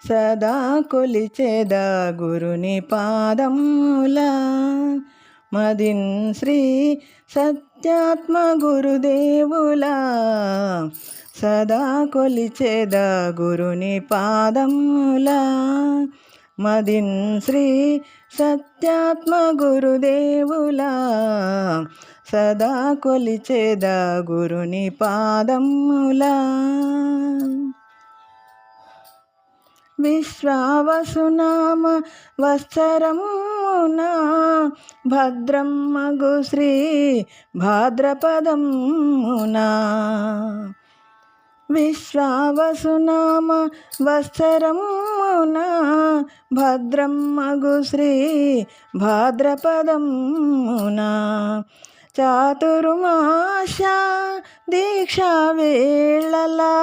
సదా కొలిచెద గురుని పాదములా. మదిన్ శ్రీ సత్యాత్మ గురుదేవులా. సదా కొలిచెద గురుని పాదములా. మదిన్ శ్రీ సత్యాత్మ గురుదేవులా. సదా కొలిచెద గురుని పాదములా. విశ్వావసునామ వత్సరమునా భద్రమ్మగు శ్రీ భాద్రపదమునా. విశ్వావసునామ వత్సరమునా భద్రమ్మగు శ్రీ భాద్రపదమునా. చాతుర్మాస దీక్షా వేళలా.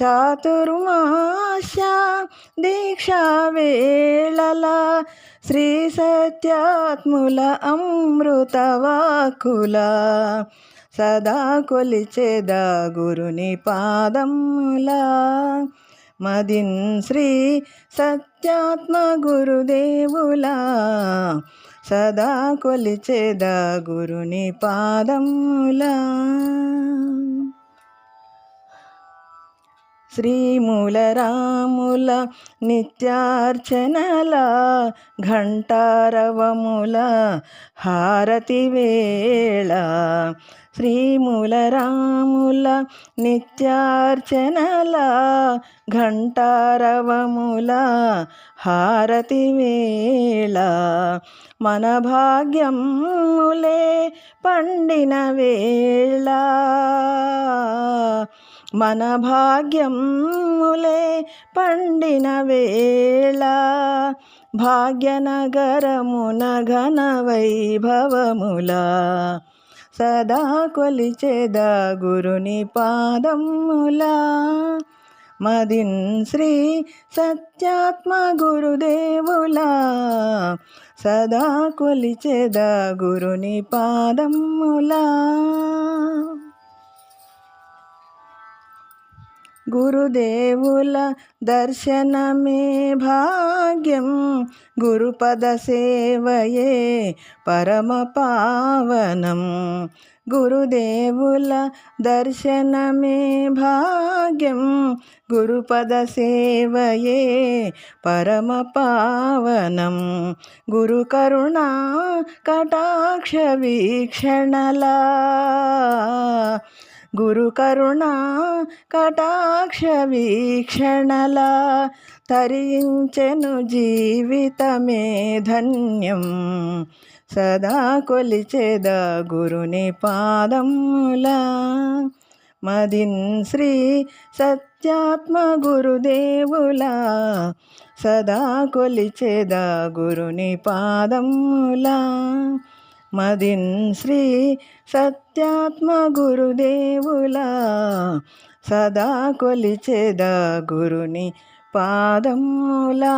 చాతుర్మాస దీక్షా వేళలా. శ్రీ సత్యాత్ముల అమృతవాకుల. సదా కొలిచెద గురుని పాదములా. మదిన్ శ్రీ సత్యాత్మ గురుదేవులా. సదా కొలిచెద గురుని పాదములా. శ్రీమూలరాముల నిత్యార్చనల ఘంటారవముల హారతి వేళ. శ్రీమూలరాముల నిత్యార్చనల ఘంటారవముల హారతి వేళ. మన భాగ్యములే పండిన వేళ. మన భాగ్యములే పండిన వేళ. భాగ్యనగరమున ఘన వైభవములా. సదా కొలిచెద గురుని పాదములా. మదిన్ శ్రీ సత్యాత్మ గురుదేవులా. సదా కొలిచెద గురుని పాదములా. గురుదేవుల దర్శనమే భాగ్యం. గురుపద సేవయే పరమ పావనం. గురుదేవుల దర్శనమే భాగ్యం. గురుపద సేవయే పరమ పావనం. గురు కరుణా కటాక్ష వీక్షణలా. గురు కరుణా కటాక్ష వీక్షణలా. తరించెను జీవితమే ధన్యం. సదా కొలిచెద గురుని పాదములా. మదిన్ శ్రీ సత్యాత్మ గురుదేవులా. సదా కొలిచెద గురుని పాదములా. మదిన్ శ్రీ సత్యాత్మ గురుదేవులా. సదా కొలిచెద గురుని పాదములా.